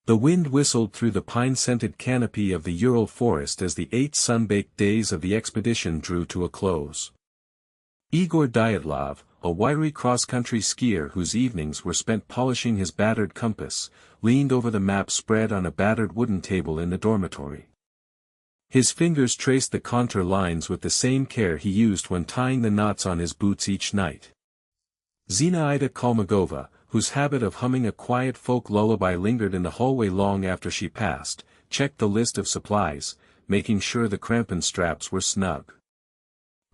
The wind whistled through the pine-scented canopy of the Ural forest as the 8 sun-baked days of the expedition drew to a close. Igor Dyatlov, a wiry cross-country skier whose evenings were spent polishing his battered compass, leaned over the map spread on a battered wooden table in the dormitory. His fingers traced the contour lines with the same care he used when tying the knots on his boots each night. Zinaida Kolmogova, whose habit of humming a quiet folk lullaby lingered in the hallway long after she passed, checked the list of supplies, making sure the crampon straps were snug.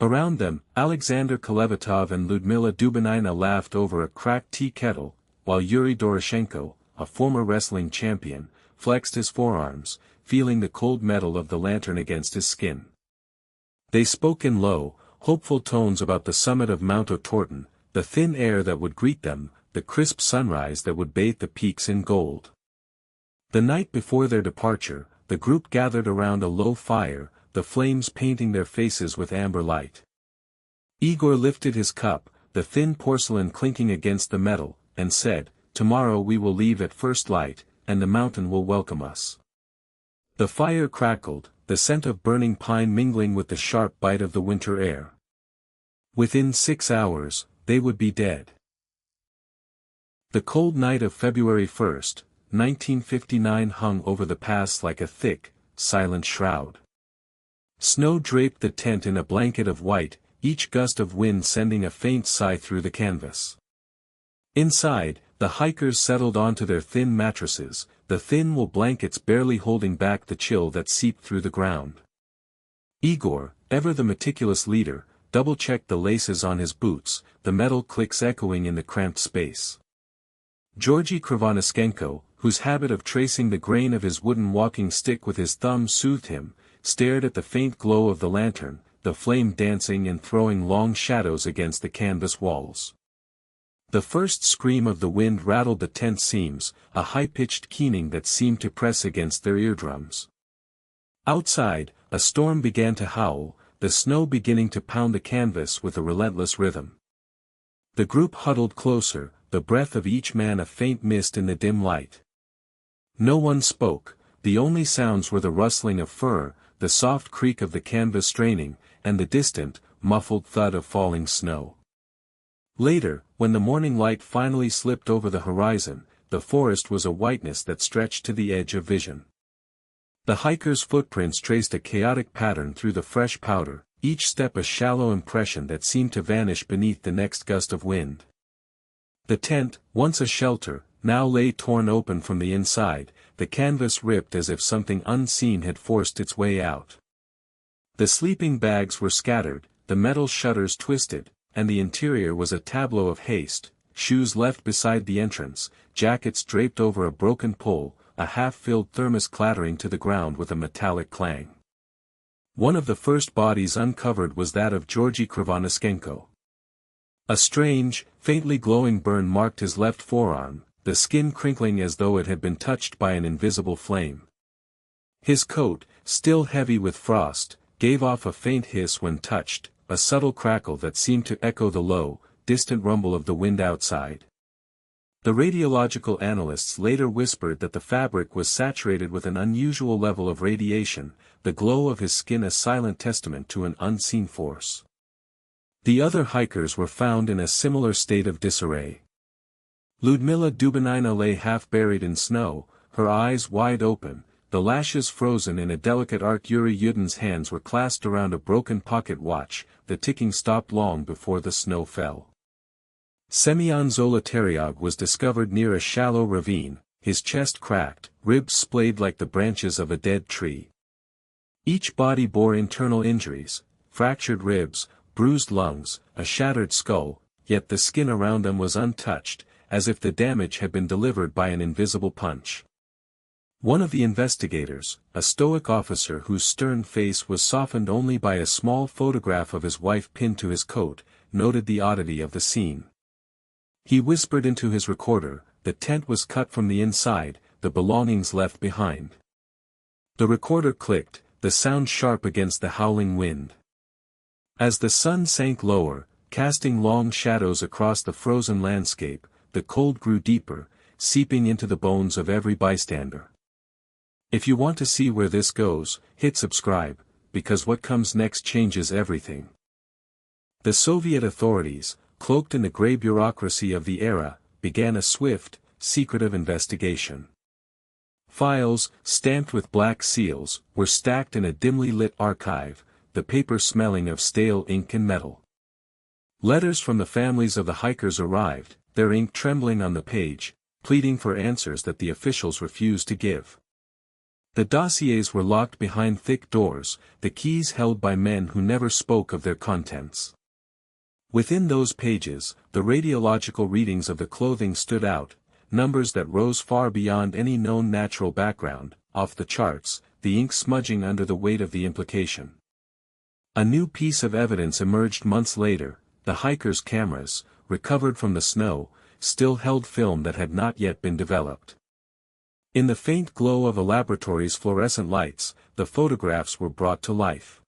Around them, Alexander Kolevatov and Lyudmila Dubinina laughed over a cracked tea kettle, while Yury Doroshenko, a former wrestling champion, flexed his forearms, feeling the cold metal of the lantern against his skin. They spoke in low, hopeful tones about the summit of Mount Otorten, the thin air that would greet them, the crisp sunrise that would bathe the peaks in gold. The night before their departure, the group gathered around a low fire, the flames painting their faces with amber light. Igor lifted his cup, the thin porcelain clinking against the metal, and said, "Tomorrow we will leave at first light, and the mountain will welcome us." The fire crackled, the scent of burning pine mingling with the sharp bite of the winter air. Within 6 hours, they would be dead. The cold night of February 1, 1959 hung over the pass like a thick, silent shroud. Snow draped the tent in a blanket of white, each gust of wind sending a faint sigh through the canvas. Inside, the hikers settled onto their thin mattresses, the thin wool blankets barely holding back the chill that seeped through the ground. Igor, ever the meticulous leader, double-checked the laces on his boots, the metal clicks echoing in the cramped space. Georgy Krivonischenko, whose habit of tracing the grain of his wooden walking stick with his thumb soothed him, stared at the faint glow of the lantern, the flame dancing and throwing long shadows against the canvas walls. The first scream of the wind rattled the tent seams, a high-pitched keening that seemed to press against their eardrums. Outside, a storm began to howl, the snow beginning to pound the canvas with a relentless rhythm. The group huddled closer, the breath of each man a faint mist in the dim light. No one spoke, the only sounds were the rustling of fur, the soft creak of the canvas straining, and the distant, muffled thud of falling snow. Later, when the morning light finally slipped over the horizon, the forest was a whiteness that stretched to the edge of vision. The hikers' footprints traced a chaotic pattern through the fresh powder, each step a shallow impression that seemed to vanish beneath the next gust of wind. The tent, once a shelter, now lay torn open from the inside, the canvas ripped as if something unseen had forced its way out. The sleeping bags were scattered, the metal shutters twisted, and the interior was a tableau of haste, shoes left beside the entrance, jackets draped over a broken pole, a half-filled thermos clattering to the ground with a metallic clang. One of the first bodies uncovered was that of Georgy Krivonischenko. A strange, faintly glowing burn marked his left forearm, the skin crinkling as though it had been touched by an invisible flame. His coat, still heavy with frost, gave off a faint hiss when touched, a subtle crackle that seemed to echo the low, distant rumble of the wind outside. The radiological analysts later whispered that the fabric was saturated with an unusual level of radiation, the glow of his skin a silent testament to an unseen force. The other hikers were found in a similar state of disarray. Lyudmila Dubinina lay half buried in snow, her eyes wide open, the lashes frozen in a delicate arc. Yury Yudin's hands were clasped around a broken pocket watch, the ticking stopped long before the snow fell. Semyon Zolotaryog was discovered near a shallow ravine, his chest cracked, ribs splayed like the branches of a dead tree. Each body bore internal injuries, fractured ribs, bruised lungs, a shattered skull, yet the skin around them was untouched, as if the damage had been delivered by an invisible punch. One of the investigators, a stoic officer whose stern face was softened only by a small photograph of his wife pinned to his coat, noted the oddity of the scene. He whispered into his recorder, "The tent was cut from the inside, the belongings left behind." The recorder clicked, the sound sharp against the howling wind. As the sun sank lower, casting long shadows across the frozen landscape, the cold grew deeper, seeping into the bones of every bystander. If you want to see where this goes, hit subscribe, because what comes next changes everything. The Soviet authorities, cloaked in the grey bureaucracy of the era, began a swift, secretive investigation. Files, stamped with black seals, were stacked in a dimly lit archive, the paper smelling of stale ink and metal. Letters from the families of the hikers arrived, their ink trembling on the page, pleading for answers that the officials refused to give. The dossiers were locked behind thick doors, the keys held by men who never spoke of their contents. Within those pages, the radiological readings of the clothing stood out, numbers that rose far beyond any known natural background, off the charts, the ink smudging under the weight of the implication. A new piece of evidence emerged months later: the hikers' cameras, recovered from the snow, still held film that had not yet been developed. In the faint glow of a laboratory's fluorescent lights, the photographs were brought to life.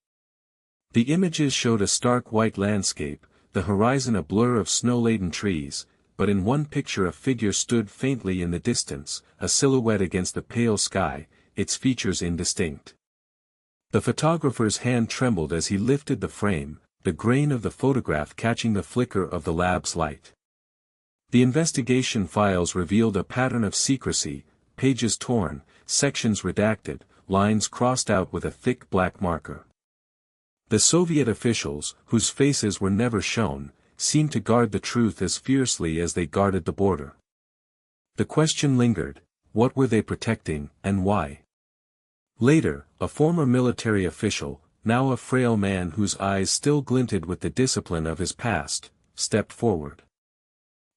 The images showed a stark white landscape, the horizon a blur of snow-laden trees, but in one picture a figure stood faintly in the distance, a silhouette against the pale sky, its features indistinct. The photographer's hand trembled as he lifted the frame, the grain of the photograph catching the flicker of the lab's light. The investigation files revealed a pattern of secrecy: pages torn, sections redacted, lines crossed out with a thick black marker. The Soviet officials, whose faces were never shown, seemed to guard the truth as fiercely as they guarded the border. The question lingered: what were they protecting, and why? Later, a former military official, now a frail man whose eyes still glinted with the discipline of his past, stepped forward.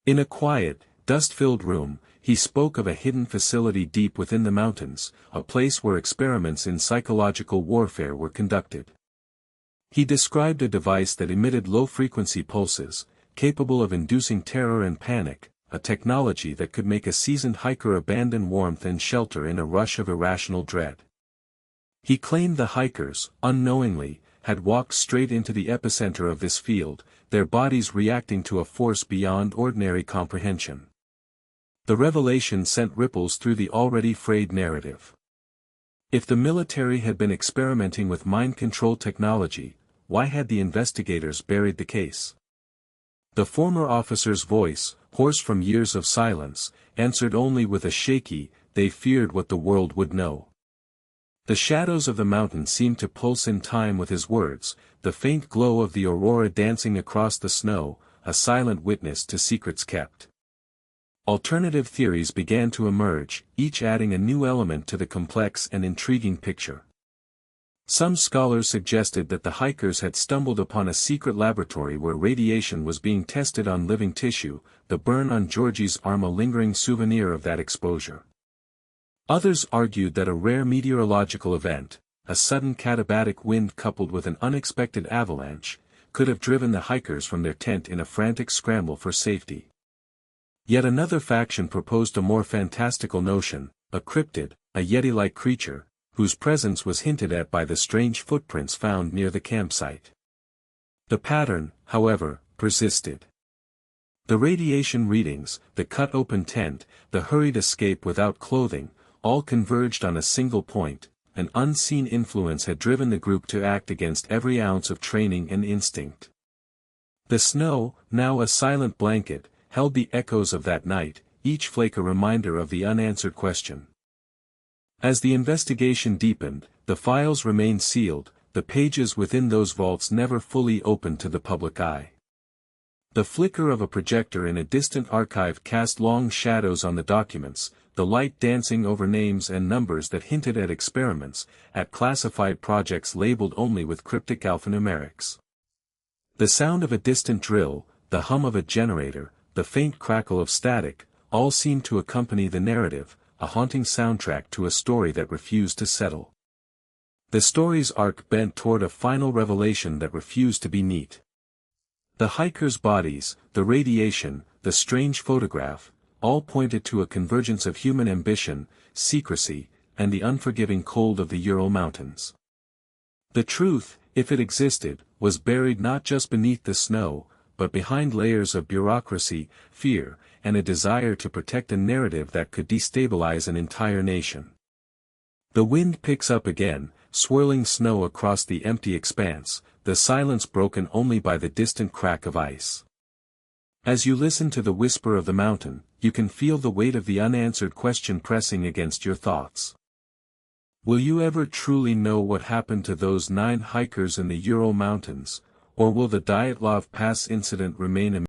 In a quiet, dust-filled room, he spoke of a hidden facility deep within the mountains, a place where experiments in psychological warfare were conducted. He described a device that emitted low-frequency pulses, capable of inducing terror and panic, a technology that could make a seasoned hiker abandon warmth and shelter in a rush of irrational dread. He claimed the hikers, unknowingly, had walked straight into the epicenter of this field, their bodies reacting to a force beyond ordinary comprehension. The revelation sent ripples through the already frayed narrative. If the military had been experimenting with mind control technology, why had the investigators buried the case? The former officer's voice, hoarse from years of silence, answered only with a shaky, "They feared what the world would know." The shadows of the mountain seemed to pulse in time with his words, the faint glow of the aurora dancing across the snow, a silent witness to secrets kept. Alternative theories began to emerge, each adding a new element to the complex and intriguing picture. Some scholars suggested that the hikers had stumbled upon a secret laboratory where radiation was being tested on living tissue, the burn on Georgy's arm a lingering souvenir of that exposure. Others argued that a rare meteorological event, a sudden katabatic wind coupled with an unexpected avalanche, could have driven the hikers from their tent in a frantic scramble for safety. Yet another faction proposed a more fantastical notion: a cryptid, a yeti-like creature, whose presence was hinted at by the strange footprints found near the campsite. The pattern, however, persisted. The radiation readings, the cut-open tent, the hurried escape without clothing, all converged on a single point: an unseen influence had driven the group to act against every ounce of training and instinct. The snow, now a silent blanket, held the echoes of that night, each flake a reminder of the unanswered question. As the investigation deepened, the files remained sealed, the pages within those vaults never fully opened to the public eye. The flicker of a projector in a distant archive cast long shadows on the documents, the light dancing over names and numbers that hinted at experiments, at classified projects labeled only with cryptic alphanumerics. The sound of a distant drill, the hum of a generator, the faint crackle of static, all seemed to accompany the narrative, a haunting soundtrack to a story that refused to settle. The story's arc bent toward a final revelation that refused to be neat. The hikers' bodies, the radiation, the strange photograph, all pointed to a convergence of human ambition, secrecy, and the unforgiving cold of the Ural Mountains. The truth, if it existed, was buried not just beneath the snow, but behind layers of bureaucracy, fear, and a desire to protect a narrative that could destabilize an entire nation. The wind picks up again, swirling snow across the empty expanse, the silence broken only by the distant crack of ice. As you listen to the whisper of the mountain, you can feel the weight of the unanswered question pressing against your thoughts. Will you ever truly know what happened to those 9 hikers in the Ural Mountains, or will the Dyatlov Pass incident remain a